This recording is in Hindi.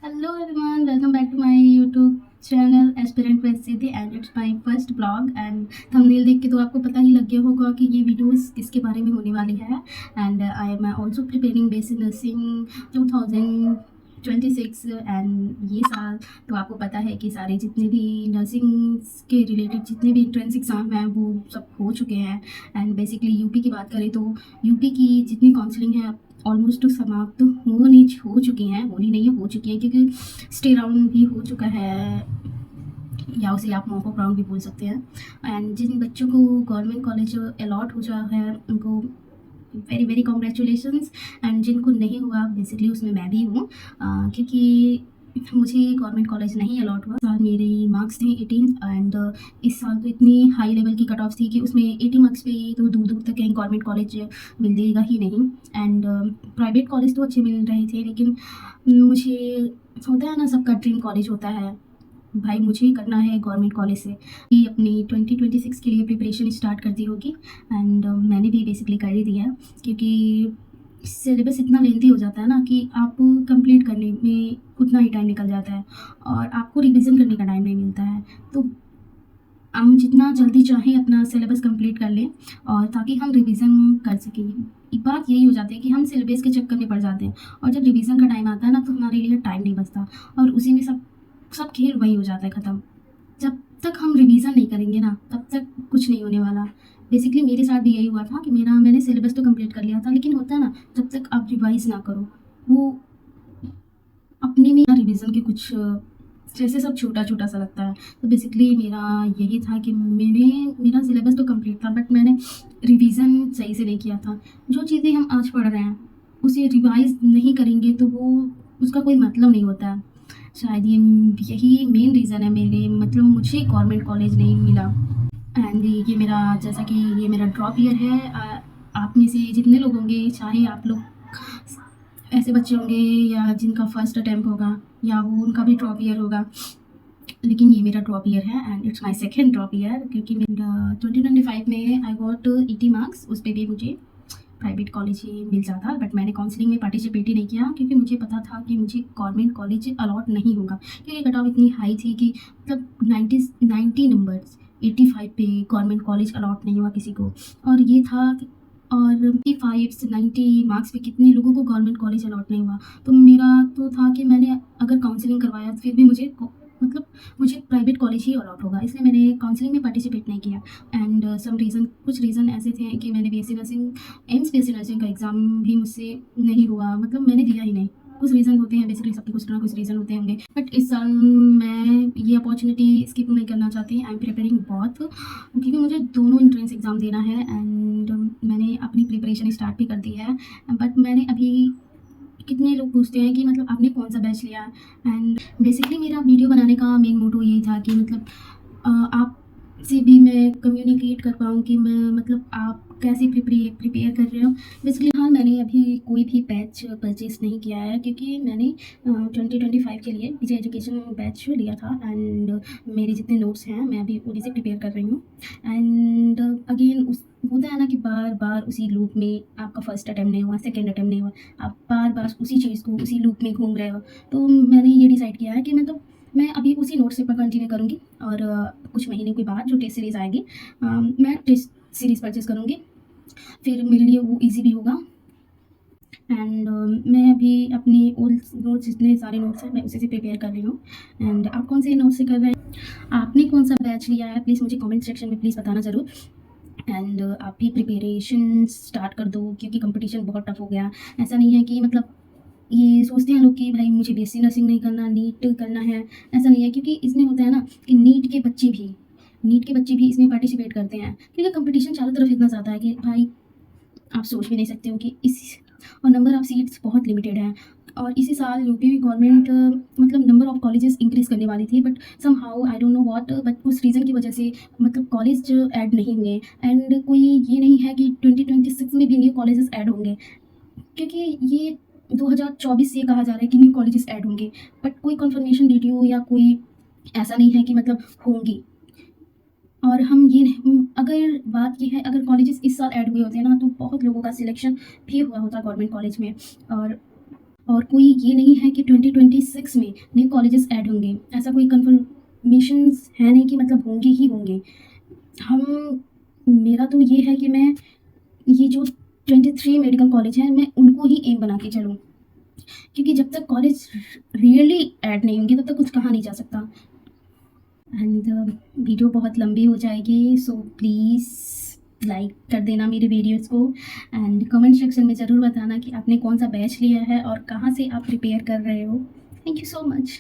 Hello everyone, welcome back to my YouTube channel aspirant with Siddhi and it's my first blog. And thumbnail देख के तो आपको पता ही लग गया होगा कि ये वीडियोस किसके बारे में होने वाली है। And I am also preparing basic nursing 2026 and ये साल तो आपको पता है कि सारे जितने भी नर्सिंग के रिलेटेड जितने भी एंट्रेंस एग्ज़ाम हैं वो सब हो चुके हैं। एंड बेसिकली यूपी की बात करें तो यूपी की जितनी काउंसलिंग है ऑलमोस्ट समाप्त हो चुकी हैं, होनी नहीं है, हो चुकी हैं, क्योंकि स्टे राउंड भी हो चुका है या उसे आप मॉक अप राउंड भी बोल सकते हैं। एंड जिन बच्चों को गवर्नमेंट कॉलेज अलॉट हो चुका है उनको वेरी वेरी कॉन्ग्रेचुलेशंस। एंड जिनको नहीं हुआ बेसिकली उसमें मैं भी हूँ, क्योंकि मुझे गवर्नमेंट कॉलेज नहीं अलॉट हुआ। साल मेरे मार्क्स थे 18 एंड इस साल तो इतनी हाई लेवल की कट ऑफ थी कि उसमें 80 मार्क्स पे तो दूर दूर तक कहीं गवर्नमेंट कॉलेज मिलेगा ही नहीं। एंड प्राइवेट कॉलेज तो अच्छे मिल रहे थे, लेकिन मुझे होता है ना, सबका ड्रीम कॉलेज होता है, भाई मुझे करना है गवर्नमेंट कॉलेज से कि अपनी 2026 के लिए प्रिपरेशन स्टार्ट कर दी होगी। एंड मैंने भी बेसिकली कर ही दिया, क्योंकि सिलेबस इतना लेंथी हो जाता है ना कि आप कंप्लीट करने में उतना ही टाइम निकल जाता है और आपको रिवीजन करने का टाइम नहीं मिलता है। तो हम जितना जल्दी चाहें अपना सिलेबस कंप्लीट कर लें और ताकि हम रिवीजन कर सकें। एक बात यही हो जाती है कि हम सिलेबस के चक्कर में पड़ जाते हैं और जब रिवीजन का टाइम आता है ना तो हमारे लिए टाइम नहीं बचता और उसी में सब सब खेल वही हो जाता है ख़त्म। जब तक हम रिवीजन नहीं करेंगे ना तब तक कुछ नहीं होने वाला। बेसिकली मेरे साथ भी यही हुआ था कि मैंने सिलेबस तो कंप्लीट कर लिया था, लेकिन होता है ना, जब तक आप रिवाइज ना करो वो अपने में रिवीजन के कुछ जैसे सब छोटा छोटा सा लगता है। तो बेसिकली मेरा यही था कि मेरा सिलेबस तो कंप्लीट था बट मैंने रिवीजन सही से नहीं किया था। जो चीज़ें हम आज पढ़ रहे हैं उसे रिवाइज नहीं करेंगे तो वो उसका कोई मतलब नहीं होता है। शायद यही मेन रीज़न है मेरे मतलब मुझे गवर्नमेंट कॉलेज नहीं मिला। एंड ये मेरा जैसा कि ये मेरा ड्रॉप ईयर है। आप में से जितने लोग होंगे, चाहे आप लोग ऐसे बच्चे होंगे या जिनका फर्स्ट अटैम्प्ट होगा या वो उनका भी ड्रॉप ईयर होगा, लेकिन ये मेरा ड्रॉप ईयर है and it's my second drop year, क्योंकि मेरा 2025 में आई गॉट 80 मार्क्स। उस पर भी मुझे प्राइवेट कॉलेज ही मिल जाता, बट मैंने काउंसलिंग में पार्टिसिपेट ही नहीं किया क्योंकि मुझे पता था कि मुझे गवर्नमेंट कॉलेज अलॉट नहीं होगा, क्योंकि कट ऑफ इतनी हाई थी कि मतलब 90 नंबर्स 85 पे गवर्नमेंट कॉलेज अलॉट नहीं हुआ किसी को। और ये था और 55 से 90 मार्क्स पे कितने लोगों को गवर्नमेंट कॉलेज अलॉट नहीं हुआ। तो मेरा तो था कि मैंने अगर काउंसलिंग करवाया तो फिर भी मुझे प्राइवेट कॉलेज ही अलॉट होगा, इसलिए मैंने काउंसलिंग में पार्टिसिपेट नहीं किया। एंड कुछ रीज़न ऐसे थे कि मैंने बीएससी नर्सिंग बीएससी नर्सिंग का एग्ज़ाम भी मुझसे नहीं हुआ, मतलब मैंने दिया ही नहीं। कुछ रीज़न होते हैं, बेसिकली सबके कुछ ना कुछ रीज़न होते होंगे, बट इस साल मैं ये अपॉर्चुनिटी स्किप नहीं करना चाहती। आई एम प्रिपेयरिंग बहुत, क्योंकि मुझे दोनों एंट्रेंस एग्ज़ाम देना है एंड मैंने अपनी प्रिपरेशन स्टार्ट भी कर दी है। बट मैंने अभी कितने लोग पूछते हैं कि मतलब आपने कौन सा बैच लिया। एंड बेसिकली मेरा वीडियो बनाने का मेन मोटो यही था कि मतलब आपसे भी मैं कम्युनिकेट कर पाऊँ कि मैं मतलब आप कैसे प्रिपेयर कर रहे हो। बेसिकली हाँ, मैंने अभी कोई भी बैच परचेज़ नहीं किया है, क्योंकि मैंने 2025 के लिए पीजी एजुकेशन बैच लिया था एंड मेरे जितने नोट्स हैं मैं अभी उन्हीं से प्रिपेयर कर रही हूँ। एंड अगेन उस होता है ना कि बार बार उसी लूप में आपका फर्स्ट अटैम्प्ट नहीं हुआ, सेकंड अटैम्प्ट नहीं हुआ, आप बार बार उसी चीज़ को उसी लूप में घूम रहे हो। तो मैंने ये डिसाइड किया है कि मतलब मैं अभी उसी नोट से पर कंटिन्यू करूँगी और कुछ महीने के बाद जो टेस्ट सीरीज़ आएगी मैं टेस्ट सीरीज़ परचेज़ करूँगी, फिर मेरे लिए वो ईजी भी होगा। एंड मैं अभी अपनी ओल्ड नोट्स जितने सारे नोट्स हैं मैं उसी से प्रिपेयर कर रही हूँ। एंड आप कौन से नोट्स से कर रहे हैं, आपने कौन सा बैच लिया है, प्लीज़ मुझे कमेंट सेक्शन में प्लीज़ बताना ज़रूर। एंड आप भी प्रिपरेशन स्टार्ट कर दो, क्योंकि कंपटीशन बहुत टफ हो गया। ऐसा नहीं है कि मतलब ये सोचते हैं लोग कि भाई मुझे बीएससी नर्सिंग नहीं करना, नीट करना है, ऐसा नहीं है, क्योंकि इसमें होता है ना कि नीट के बच्चे भी इसमें पार्टिसिपेट करते हैं, क्योंकि कंपटीशन चारों तरफ इतना ज़्यादा है कि भाई आप सोच भी नहीं सकते हो कि इस और नंबर ऑफ़ सीट्स बहुत लिमिटेड हैं। और इसी साल यूपी में गवर्नमेंट मतलब नंबर ऑफ़ कॉलेजेस इंक्रीज़ करने वाली थी, but somehow I don't know what, but उस रीज़न की वजह से मतलब कॉलेज ऐड नहीं हुए। एंड कोई ये नहीं है कि 2026 में भी न्यू कॉलेजेस ऐड होंगे, क्योंकि ये 2024 से कहा जा रहा है कि न्यू कॉलेजेस ऐड होंगे, बट कोई कंफर्मेशन वीडियो या कोई ऐसा नहीं है कि मतलब होंगी। और हम ये अगर बात ये है, अगर कॉलेजेस इस साल ऐड हुए होते हैं ना तो बहुत लोगों का सिलेक्शन भी हुआ होता गवर्नमेंट कॉलेज में। और कोई ये नहीं है कि 2026 2026 में न्यू कॉलेजेस ऐड होंगे, ऐसा कोई कंफर्मेशंस है नहीं कि मतलब होंगे ही होंगे। हम मेरा तो ये है कि मैं ये जो 23 मेडिकल कॉलेज हैं मैं उनको ही एम बना के चलूँ, क्योंकि जब तक कॉलेज रियली ऐड नहीं होंगे तब तक कुछ कहा नहीं जा सकता। एंड वीडियो बहुत लंबी हो जाएगी, सो प्लीज़ लाइक कर देना मेरे वीडियोज़ को एंड कमेंट सेक्शन में ज़रूर बताना कि आपने कौन सा बैच लिया है और कहाँ से आप प्रिपेयर कर रहे हो। Thank you so much.